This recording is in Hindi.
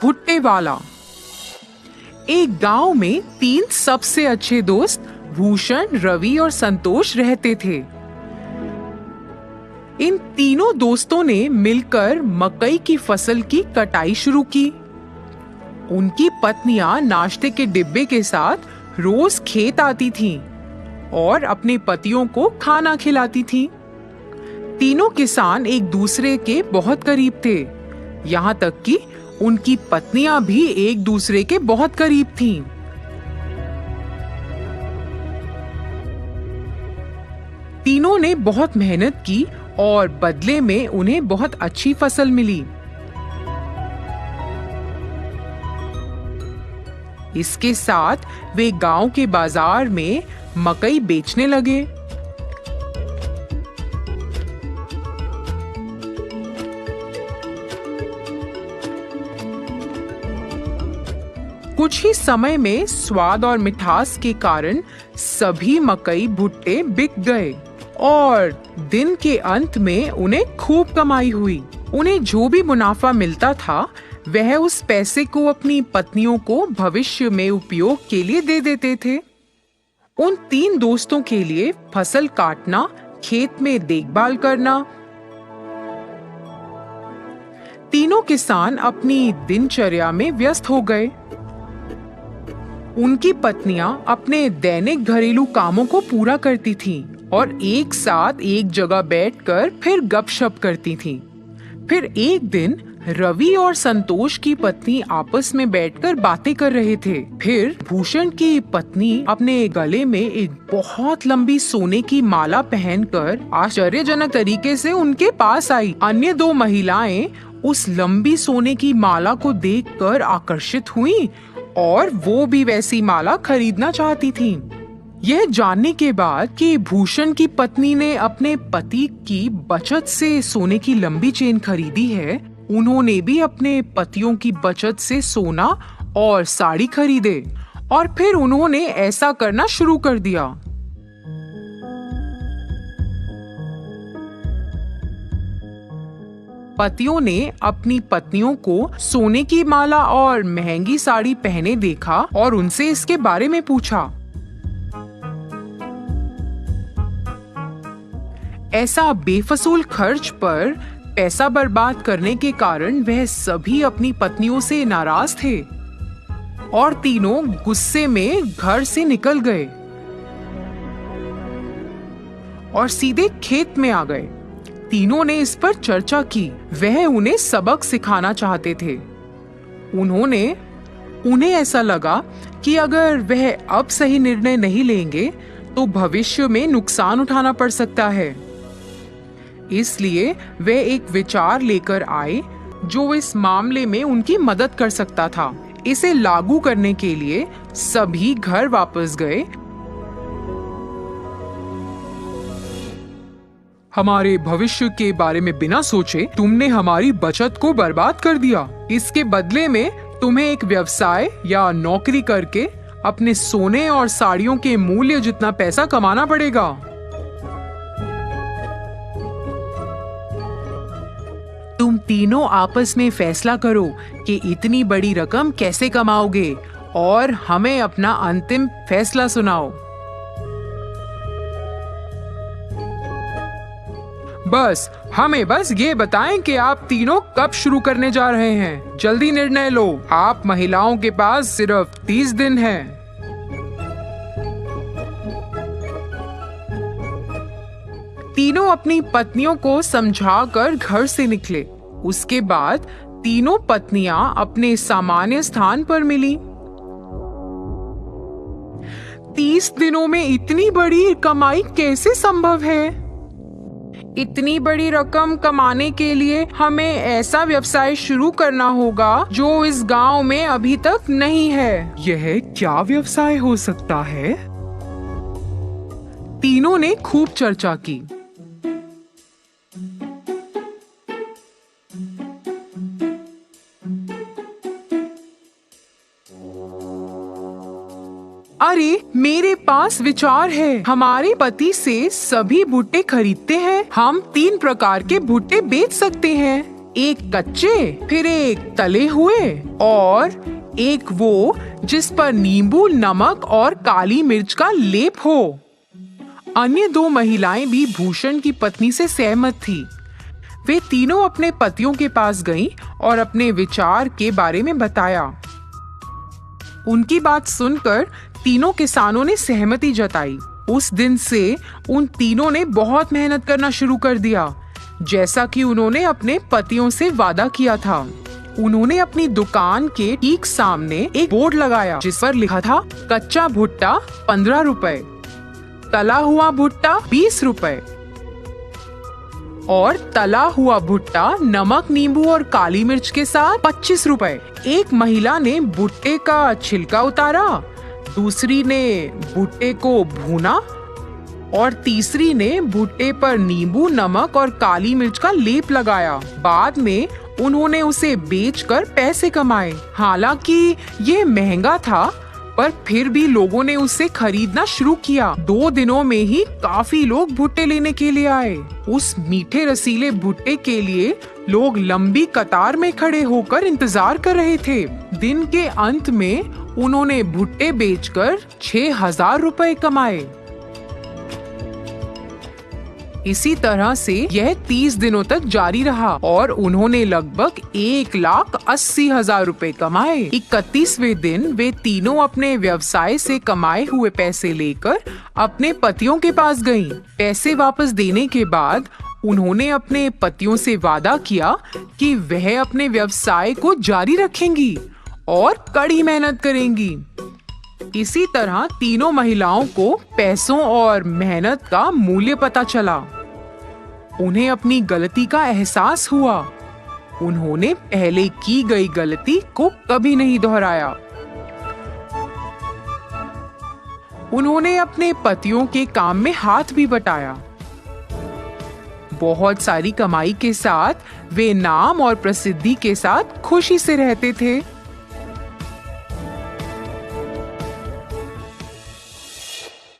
भुट्टे वाला। एक गांव में 3 सबसे अच्छे दोस्त भूषण, रवि और संतोष रहते थे। इन तीनों दोस्तों ने मिलकर मकई की फसल की कटाई शुरू की। उनकी पत्नियां नाश्ते के डिब्बे के साथ रोज खेत आती थीं और अपने पतियों को खाना खिलाती थीं। तीनों किसान एक दूसरे के बहुत करीब थे, यहाँ तक कि उनकी पत्नियां भी एक दूसरे के बहुत करीब थीं। तीनों ने बहुत मेहनत की और बदले में उन्हें बहुत अच्छी फसल मिली। इसके साथ वे गांव के बाजार में मकई बेचने लगे। कुछ ही समय में स्वाद और मिठास के कारण सभी मकई भुट्टे बिक गए और दिन के अंत में उन्हें खूब कमाई हुई। उन्हें जो भी मुनाफा मिलता था वह उस पैसे को अपनी पत्नियों को भविष्य में उपयोग के लिए दे देते थे। उन 3 दोस्तों के लिए फसल काटना, खेत में देखभाल करना। तीनों किसान अपनी दिनचर्या में व्यस्त हो गए। उनकी पत्नियां अपने दैनिक घरेलू कामों को पूरा करती थीं और एक साथ एक जगह बैठकर फिर गपशप करती थीं। फिर एक दिन रवि और संतोष की पत्नी आपस में बैठकर बातें कर रहे थे। फिर भूषण की पत्नी अपने गले में एक बहुत लंबी सोने की माला पहनकर आश्चर्यजनक तरीके से उनके पास आई। अन्य 2 महिलाएं उस लंबी सोने की माला को देखकर आकर्षित हुईं और वो भी वैसी माला खरीदना चाहती थीं। यह जानने के बाद कि भूषण की पत्नी ने अपने पति की बचत से सोने की लंबी चेन खरीदी है, उन्होंने भी अपने पतियों की बचत से सोना और साड़ी खरीदे और फिर उन्होंने ऐसा करना शुरू कर दिया। पतियों ने अपनी पत्नियों को सोने की माला और महंगी साड़ी पहने देखा और उनसे इसके बारे में पूछा। ऐसा बेफजूल खर्च पर पैसा बर्बाद करने के कारण वह सभी अपनी पत्नियों से नाराज थे और तीनों गुस्से में घर से निकल गए और सीधे खेत में आ गए। तीनों ने इस पर चर्चा की। वह उन्हें सबक सिखाना चाहते थे। उन्हें ऐसा लगा कि अगर वह अब सही निर्णय नहीं लेंगे तो भविष्य में नुकसान उठाना पड़ सकता है। इसलिए वे एक विचार लेकर आए जो इस मामले में उनकी मदद कर सकता था। इसे लागू करने के लिए सभी घर वापस गए। हमारे भविष्य के बारे में बिना सोचे तुमने हमारी बचत को बर्बाद कर दिया। इसके बदले में तुम्हें एक व्यवसाय या नौकरी करके अपने सोने और साड़ियों के मूल्य जितना पैसा कमाना पड़ेगा। तुम तीनों आपस में फैसला करो कि इतनी बड़ी रकम कैसे कमाओगे और हमें अपना अंतिम फैसला सुनाओ। हमें बस ये बताएं कि आप तीनों कब शुरू करने जा रहे हैं। जल्दी निर्णय लो। आप महिलाओं के पास सिर्फ 30 दिन हैं। तीनों अपनी पत्नियों को समझाकर घर से निकले। उसके बाद तीनों पत्नियां अपने सामान्य स्थान पर मिली। 30 दिनों में इतनी बड़ी कमाई कैसे संभव है? इतनी बड़ी रकम कमाने के लिए हमें ऐसा व्यवसाय शुरू करना होगा जो इस गांव में अभी तक नहीं है। यह क्या व्यवसाय हो सकता है? तीनों ने खूब चर्चा की। अरे मेरे पास विचार है। हमारे पति से सभी भुट्टे खरीदते हैं। हम 3 प्रकार के भुट्टे बेच सकते हैं। एक कच्चे, फिर एक तले हुए और एक वो जिस पर नींबू, नमक और काली मिर्च का लेप हो। अन्य 2 महिलाएं भी भूषण की पत्नी से सहमत थी। वे तीनों अपने पतियों के पास गईं और अपने विचार के बारे में बताया। उनकी बात सुनकर तीनों किसानों ने सहमति जताई। उस दिन से उन तीनों ने बहुत मेहनत करना शुरू कर दिया, जैसा कि उन्होंने अपने पतियों से वादा किया था। उन्होंने अपनी दुकान के ठीक सामने एक बोर्ड लगाया जिस पर लिखा था कच्चा भुट्टा 15 रुपए, तला हुआ भुट्टा 20 रुपए और तला हुआ भुट्टा नमक, नींबू और काली मिर्च के साथ 25 रुपए। एक महिला ने भुट्टे का छिलका उतारा, दूसरी ने भुट्टे को भूना और तीसरी ने भुट्टे पर नींबू, नमक और काली मिर्च का लेप लगाया। बाद में उन्होंने उसे बेचकर पैसे कमाए। हालांकि ये महंगा था, पर फिर भी लोगों ने उसे खरीदना शुरू किया। 2 दिनों में ही काफी लोग भुट्टे लेने के लिए आए। उस मीठे रसीले भुट्टे के लिए लोग लंबी कतार में खड़े होकर इंतजार कर रहे थे। दिन के अंत में उन्होंने भुट्टे बेचकर 6,000 रुपए कमाए। इसी तरह से यह 30 दिनों तक जारी रहा और उन्होंने लगभग 1,80,000 रुपए कमाए। 31वें दिन वे तीनों अपने व्यवसाय से कमाए हुए पैसे लेकर अपने पतियों के पास गईं। पैसे वापस देने के बाद उन्होंने अपने पतियों से वादा किया कि वह अपने व्यवसाय को जारी रखेंगी और कड़ी मेहनत करेंगी। इसी तरह तीनों महिलाओं को पैसों और मेहनत का मूल्य पता चला। उन्हें अपनी गलती का एहसास हुआ। उन्होंने पहले की गई गलती को कभी नहीं दोहराया। उन्होंने अपने पतियों के काम में हाथ भी बटाया। बहुत सारी कमाई के साथ वे नाम और प्रसिद्धि के साथ खुशी से रहते थे।